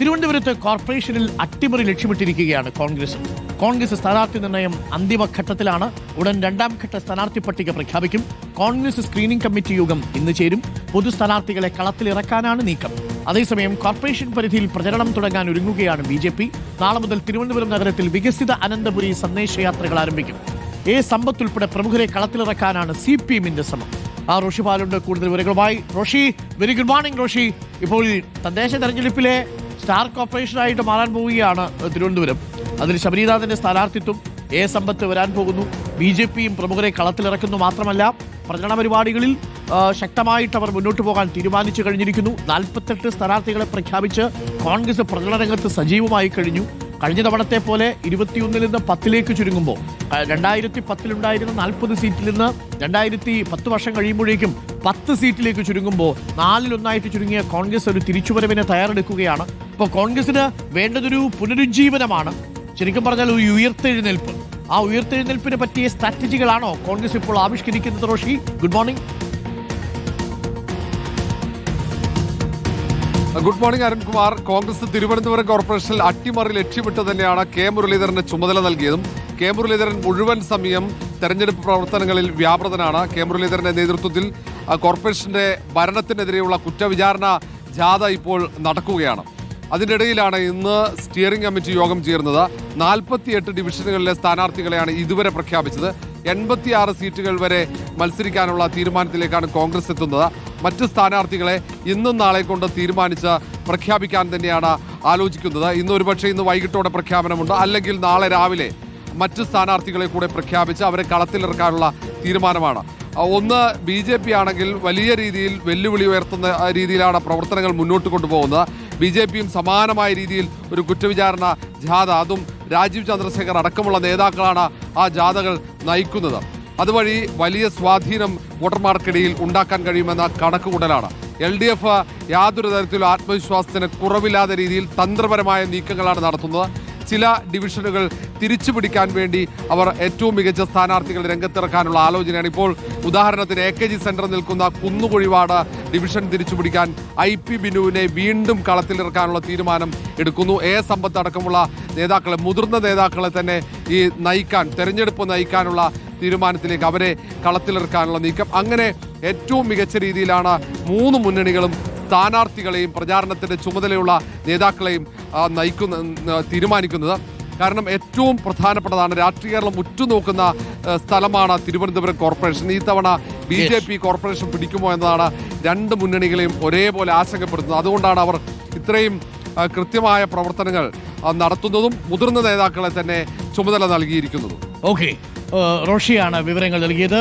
തിരുവനന്തപുരത്ത് കോർപ്പറേഷനിൽ അട്ടിമറി ലക്ഷ്യമിട്ടിരിക്കുകയാണ് കോൺഗ്രസ് സ്ഥാനാർത്ഥി നിർണയം അന്തിമഘട്ടത്തിലാണ്. ഉടൻ രണ്ടാം ഘട്ട സ്ഥാനാർത്ഥി പട്ടിക പ്രഖ്യാപിക്കും. കോൺഗ്രസ് സ്ക്രീനിംഗ് കമ്മിറ്റി യോഗം ഇന്ന് ചേരും. പൊതു സ്ഥാനാർത്ഥികളെ കളത്തിലിറക്കാനാണ് നീക്കം. അതേസമയം കോർപ്പറേഷൻ പരിധിയിൽ പ്രചരണം തുടങ്ങാൻ ഒരുങ്ങുകയാണ് BJP. നാളെ മുതൽ തിരുവനന്തപുരം നഗരത്തിൽ വികസിത അനന്തപുരി സന്ദേശയാത്രകൾ ആരംഭിക്കും. സമ്പത്ത് ഉൾപ്പെടെ പ്രമുഖരെ കളത്തിലിറക്കാനാണ് CPM-ന്റെ ശ്രമം. റോഷി പാലുണ്ട് കൂടുതൽ വിവരങ്ങളുമായി. Roshi, very good morning. Roshi, ഇപ്പോൾ തദ്ദേശ തെരഞ്ഞെടുപ്പിലെ സ്റ്റാർ കോർപ്പറേഷനായിട്ട് മാറാൻ പോവുകയാണ് തിരുവനന്തപുരം. അതിൽ ശബരിനാഥന്റെ സ്ഥാനാർത്ഥിത്വം സമ്പത്ത് വരാൻ പോകുന്നു. BJP-യും പ്രമുഖരെ കളത്തിലിറക്കുന്നു. മാത്രമല്ല, പ്രചരണ പരിപാടികളിൽ ശക്തമായിട്ട് അവർ മുന്നോട്ട് പോകാൻ തീരുമാനിച്ചു കഴിഞ്ഞിരിക്കുന്നു. 48 സ്ഥാനാർത്ഥികളെ പ്രഖ്യാപിച്ച് കോൺഗ്രസ് പ്രചരണ രംഗത്ത് സജീവമായി കഴിഞ്ഞു. കഴിഞ്ഞ തവണത്തെ പോലെ 21 നിന്ന് 10 ചുരുങ്ങുമ്പോൾ 2010 40 സീറ്റിൽ നിന്ന് 2010 വർഷം കഴിയുമ്പോഴേക്കും 10 സീറ്റിലേക്ക് ചുരുങ്ങുമ്പോൾ 4-1 ചുരുങ്ങിയ കോൺഗ്രസ് ഒരു തിരിച്ചുവരവിന് തയ്യാറെടുക്കുകയാണ്. ഇപ്പോൾ കോൺഗ്രസിന് വേണ്ടതൊരു പുനരുജ്ജീവനമാണ്. ശരിക്കും പറഞ്ഞാൽ ഒരു ഉയർത്തെഴുന്നേൽപ്പ്. ആ ഉയർത്തെഴുന്നേൽപ്പിന് പറ്റിയ സ്ട്രാറ്റജികളാണോ കോൺഗ്രസ് ഇപ്പോൾ ആവിഷ്കരിക്കുന്നത്? Roshi, good morning. Good morning Arunkumar. Congress Thiruvananthapuram കോർപ്പറേഷനിൽ അട്ടിമറി ലക്ഷ്യമിട്ട് തന്നെയാണ് K. മുരളീധരന് ചുമതല നൽകിയതും. K. മുരളീധരൻ മുഴുവൻ സമയം തെരഞ്ഞെടുപ്പ് പ്രവർത്തനങ്ങളിൽ വ്യാപൃതനാണ്. K. മുരളീധരന്റെ നേതൃത്വത്തിൽ കോർപ്പറേഷന്റെ ഭരണത്തിനെതിരെയുള്ള കുറ്റവിചാരണ ജാഥ ഇപ്പോൾ നടക്കുകയാണ്. അതിനിടയിലാണ് ഇന്ന് സ്റ്റിയറിംഗ് കമ്മിറ്റി യോഗം ചേർന്നത്. 48 ഡിവിഷനുകളിലെ സ്ഥാനാർത്ഥികളെയാണ് ഇതുവരെ പ്രഖ്യാപിച്ചത്. 86 സീറ്റുകൾ വരെ മത്സരിക്കാനുള്ള തീരുമാനത്തിലേക്കാണ് കോൺഗ്രസ് എത്തുന്നത്. മറ്റ് സ്ഥാനാർത്ഥികളെ ഇന്നും നാളെ കൊണ്ട് തീരുമാനിച്ച് പ്രഖ്യാപിക്കാൻ തന്നെയാണ് ആലോചിക്കുന്നത്. ഇന്ന് വൈകിട്ടോടെ പ്രഖ്യാപനമുണ്ട്. അല്ലെങ്കിൽ നാളെ രാവിലെ മറ്റ് സ്ഥാനാർത്ഥികളെ കൂടെ പ്രഖ്യാപിച്ച് അവരെ കളത്തിലിറക്കാനുള്ള തീരുമാനമാണ്. ഒന്ന്, BJP ആണെങ്കിൽ വലിയ രീതിയിൽ വെല്ലുവിളി ഉയർത്തുന്ന രീതിയിലാണ് പ്രവർത്തനങ്ങൾ മുന്നോട്ട് കൊണ്ടുപോകുന്നത്. BJP-യും സമാനമായ രീതിയിൽ ഒരു കുറ്റവിചാരണ ജാഥ, അതും രാജീവ് ചന്ദ്രശേഖർ അടക്കമുള്ള നേതാക്കളാണ് ആ ജാഥകൾ നയിക്കുന്നത്. അതുവഴി വലിയ സ്വാധീനം വോട്ടർമാർക്കിടയിൽ ഉണ്ടാക്കാൻ കഴിയുമെന്ന കണക്കുകൂട്ടലാണ്. LDF യാതൊരു തരത്തിലും ആത്മവിശ്വാസത്തിന് കുറവില്ലാത്ത രീതിയിൽ തന്ത്രപരമായ നീക്കങ്ങളാണ് നടത്തുന്നത്. ചില ഡിവിഷനുകൾ തിരിച്ചുപിടിക്കാൻ വേണ്ടി അവർ ഏറ്റവും മികച്ച സ്ഥാനാർത്ഥികൾ രംഗത്തിറക്കാനുള്ള ആലോചനയാണ്. ഇപ്പോൾ ഉദാഹരണത്തിന് AKG സെന്റർ നിൽക്കുന്ന കുന്നുകുഴിവാട് ഡിവിഷൻ തിരിച്ചുപിടിക്കാൻ IP ബിനുവിനെ വീണ്ടും കളത്തിലിറക്കാനുള്ള തീരുമാനം എടുക്കുന്നു. സമ്പത്ത് അടക്കമുള്ള നേതാക്കളെ, മുതിർന്ന നേതാക്കളെ തന്നെ ഈ തെരഞ്ഞെടുപ്പ് നയിക്കാനുള്ള തീരുമാനത്തിലേക്ക് അവരെ കളത്തിലിറക്കാനുള്ള നീക്കം. അങ്ങനെ ഏറ്റവും മികച്ച രീതിയിലാണ് 3 മുന്നണികളും സ്ഥാനാർത്ഥികളെയും പ്രചാരണത്തിന്റെ ചുമതലയുള്ള നേതാക്കളെയും തീരുമാനിക്കുന്നത്. കാരണം ഏറ്റവും പ്രധാനപ്പെട്ടതാണ്, രാഷ്ട്രീയ കേരളം ഉറ്റുനോക്കുന്ന സ്ഥലമാണ് തിരുവനന്തപുരം കോർപ്പറേഷൻ. ഈ തവണ BJP കോർപ്പറേഷൻ പിടിക്കുമോ എന്നതാണ് രണ്ട് മുന്നണികളെയും ഒരേപോലെ ആശങ്കപ്പെടുന്നത്. അതുകൊണ്ടാണ് അവർ ഇത്രയും കൃത്യമായ പ്രവർത്തനങ്ങൾ നടത്തുന്നതും മുതിർന്ന നേതാക്കളെ തന്നെ ചുമതല നൽകിയിരിക്കുന്നതും. ഓക്കെ, റോഷിയാണ് വിവരങ്ങൾ നൽകിയത്.